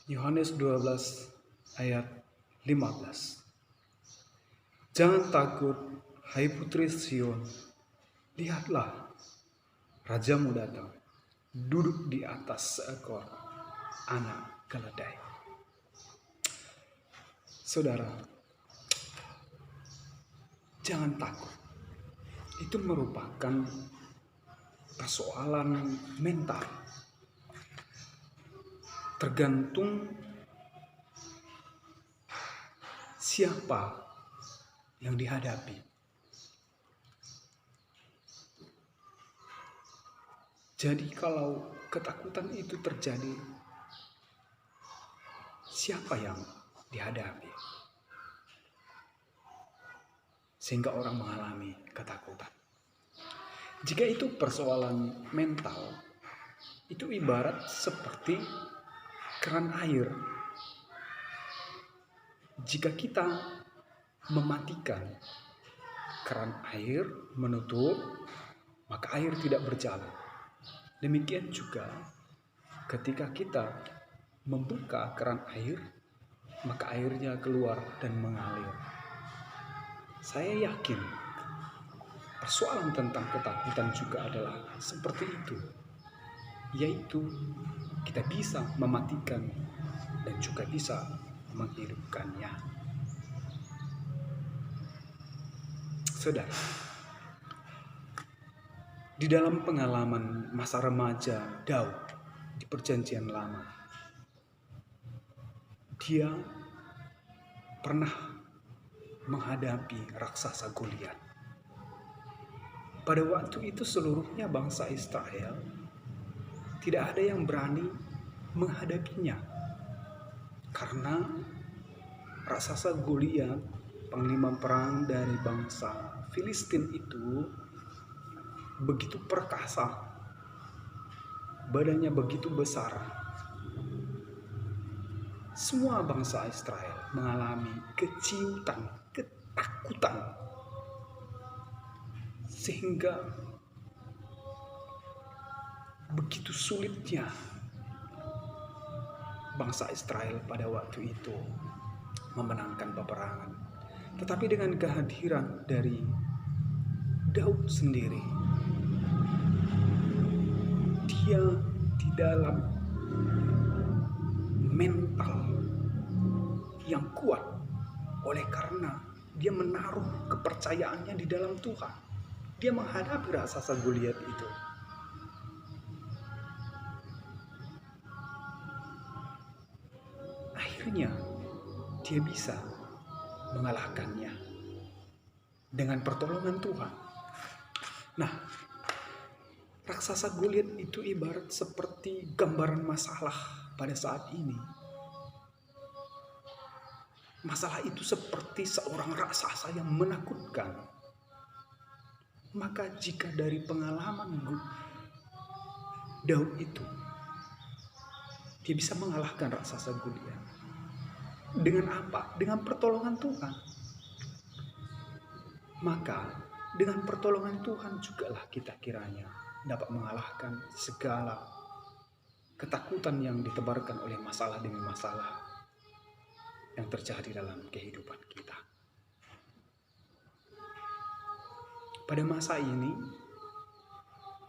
Yohanes 12 ayat 15. Jangan takut, hai putri Sion, lihatlah, rajamu datang, duduk di atas seekor anak keledai. Saudara, jangan takut. Itu merupakan persoalan mental. Tergantung siapa yang dihadapi. Jadi kalau ketakutan itu terjadi, siapa yang dihadapi? Sehingga orang mengalami ketakutan. Jika itu persoalan mental, itu ibarat seperti keran air. Jika kita mematikan keran air, menutup, maka air tidak berjalan. Demikian juga ketika kita membuka keran air, maka airnya keluar dan mengalir. Saya yakin persoalan tentang ketakutan juga adalah seperti itu, yaitu kita bisa mematikan dan juga bisa menghidupkannya. Saudara, di dalam pengalaman masa remaja Daud di Perjanjian Lama, dia pernah menghadapi raksasa Goliat. Pada waktu itu seluruhnya bangsa Israel tidak ada yang berani menghadapinya, karena raksasa Goliat, panglima perang dari bangsa Filistin itu, begitu perkasa, badannya begitu besar. Semua bangsa Israel mengalami keciutan, ketakutan, sehingga begitu sulitnya bangsa Israel pada waktu itu memenangkan peperangan. Tetapi dengan kehadiran dari Daud sendiri, dia di dalam mental yang kuat, oleh karena dia menaruh kepercayaannya di dalam Tuhan. Dia menghadapi raksasa Goliat itu. Akhirnya dia bisa mengalahkannya dengan pertolongan Tuhan. Nah, raksasa Goliat itu ibarat seperti gambaran masalah pada saat ini. Masalah itu seperti seorang raksasa yang menakutkan. Maka jika dari pengalaman Daud itu, dia bisa mengalahkan raksasa Goliat. Dengan apa? Dengan pertolongan Tuhan. Maka dengan pertolongan Tuhan jugalah kita kiranya dapat mengalahkan segala ketakutan yang ditebarkan oleh masalah demi masalah yang terjadi dalam kehidupan kita. Pada masa ini,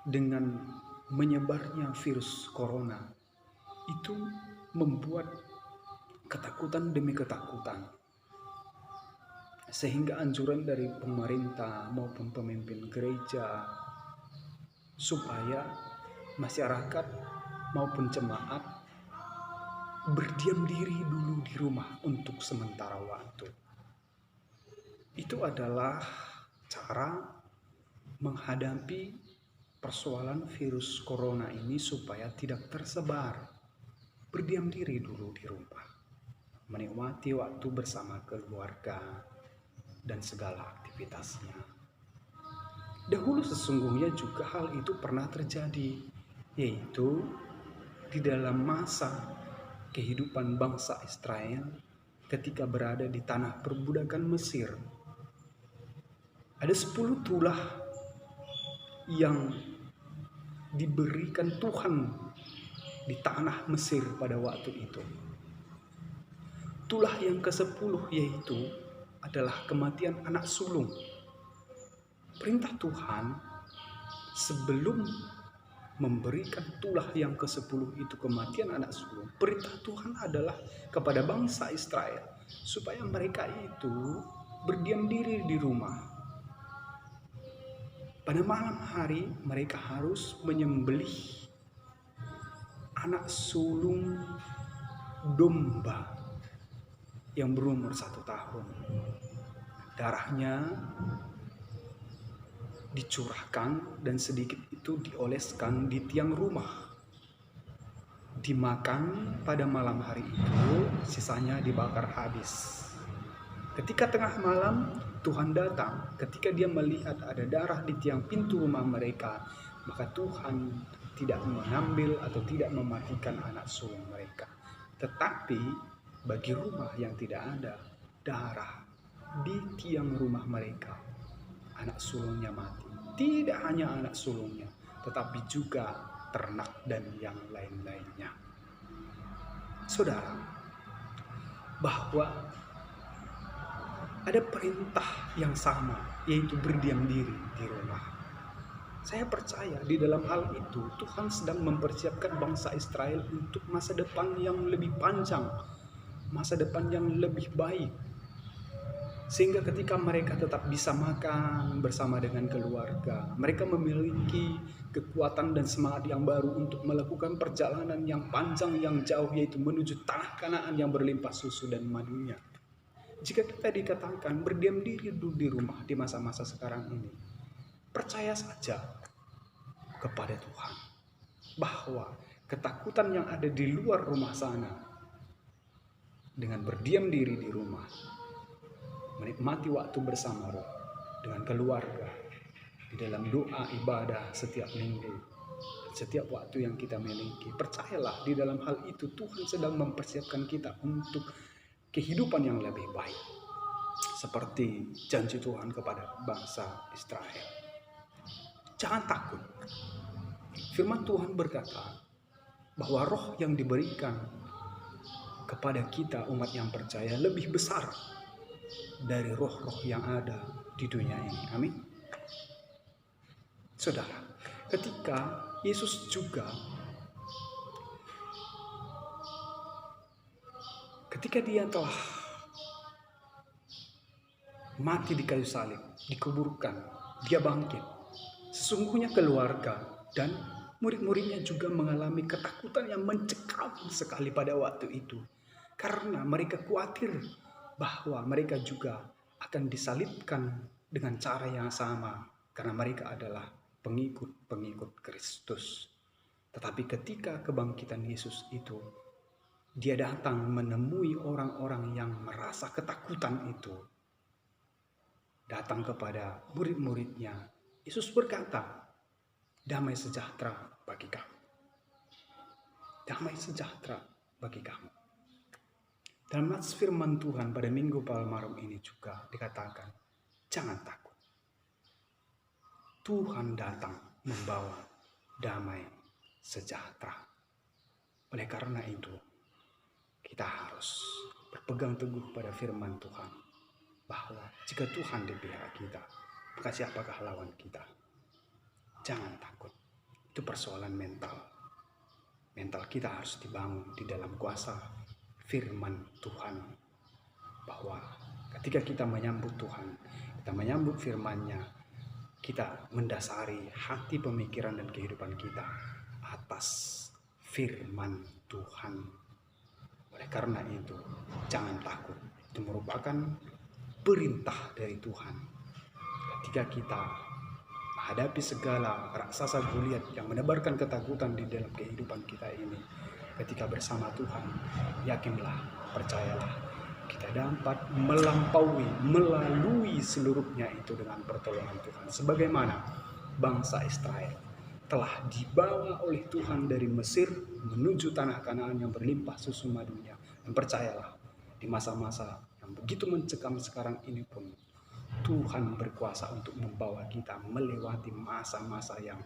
dengan menyebarnya virus corona, itu membuat ketakutan demi ketakutan, sehingga anjuran dari pemerintah maupun pemimpin gereja supaya masyarakat maupun jemaat berdiam diri dulu di rumah untuk sementara waktu. Itu adalah cara menghadapi persoalan virus corona ini supaya tidak tersebar. Berdiam diri dulu di rumah, menikmati waktu bersama keluarga dan segala aktivitasnya. Dahulu sesungguhnya juga hal itu pernah terjadi, yaitu di dalam masa kehidupan bangsa Israel ketika berada di tanah perbudakan Mesir. Ada 10 tulah yang diberikan Tuhan di tanah Mesir pada waktu itu. Tulah yang ke-10 yaitu adalah kematian anak sulung. Perintah Tuhan sebelum memberikan tulah yang ke-10 itu, kematian anak sulung, perintah Tuhan adalah kepada bangsa Israel supaya mereka itu berdiam diri di rumah. Pada malam hari mereka harus menyembelih anak sulung domba yang berumur 1 tahun. Darahnya dicurahkan dan sedikit itu dioleskan di tiang rumah. Dimakan pada malam hari itu, sisanya dibakar habis. Ketika tengah malam Tuhan datang, ketika dia melihat ada darah di tiang pintu rumah mereka, maka Tuhan tidak mengambil atau tidak mematikan anak sulung mereka. Tetapi bagi rumah yang tidak ada darah di tiang rumah mereka, anak sulungnya mati. Tidak hanya anak sulungnya, tetapi juga ternak dan yang lain-lainnya. Saudara, bahwa ada perintah yang sama, yaitu berdiam diri di rumah. Saya percaya di dalam hal itu Tuhan sedang mempersiapkan bangsa Israel untuk masa depan yang lebih panjang, masa depan yang lebih baik. Sehingga ketika mereka tetap bisa makan bersama dengan keluarga, mereka memiliki kekuatan dan semangat yang baru untuk melakukan perjalanan yang panjang, yang jauh, yaitu menuju tanah Kanaan yang berlimpah susu dan madunya. Jika kita dikatakan berdiam diri di rumah di masa-masa sekarang ini, percaya saja kepada Tuhan bahwa ketakutan yang ada di luar rumah sana, dengan berdiam diri di rumah, menikmati waktu bersama roh dengan keluarga, di dalam doa ibadah setiap minggu, setiap waktu yang kita miliki, percayalah di dalam hal itu Tuhan sedang mempersiapkan kita untuk kehidupan yang lebih baik, seperti janji Tuhan kepada bangsa Israel. Jangan takut. Firman Tuhan berkata bahwa roh yang diberikan kepada kita umat yang percaya lebih besar dari roh-roh yang ada di dunia ini. Amin. Saudara, ketika Yesus juga ketika dia telah mati di kayu salib, dikuburkan, dia bangkit. Sesungguhnya keluarga dan murid-muridnya juga mengalami ketakutan yang mencekam sekali pada waktu itu. Karena mereka khawatir bahwa mereka juga akan disalibkan dengan cara yang sama. Karena mereka adalah pengikut-pengikut Kristus. Tetapi ketika kebangkitan Yesus itu, dia datang menemui orang-orang yang merasa ketakutan itu. Datang kepada murid-muridnya. Yesus berkata, damai sejahtera bagi kamu. Damai sejahtera bagi kamu. Dalam nats firman Tuhan pada Minggu Palmarum ini juga dikatakan, jangan takut. Tuhan datang membawa damai sejahtera. Oleh karena itu, kita harus berpegang teguh pada firman Tuhan, bahwa jika Tuhan di pihak kita, maka siapakah lawan kita? Jangan takut. Itu persoalan mental. Mental kita harus dibangun di dalam kuasa firman Tuhan. Bahwa ketika kita menyambut Tuhan, kita menyambut firman-Nya, kita mendasari hati, pemikiran, dan kehidupan kita atas firman Tuhan. Oleh karena itu, jangan takut. Itu merupakan perintah dari Tuhan. Ketika kita menghadapi segala raksasa Goliat yang menebarkan ketakutan di dalam kehidupan kita ini, ketika bersama Tuhan, yakinlah, percayalah, kita dapat melalui seluruhnya itu dengan pertolongan Tuhan. Sebagaimana bangsa Israel telah dibawa oleh Tuhan dari Mesir menuju tanah Kanaan yang berlimpah susu madunya. Dan percayalah, di masa-masa yang begitu mencekam sekarang ini pun, Tuhan berkuasa untuk membawa kita melewati masa-masa yang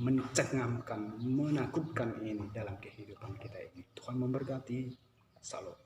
mencengangkan, menakutkan ini dalam kehidupan kita ini. Tuhan memberkati. Salam.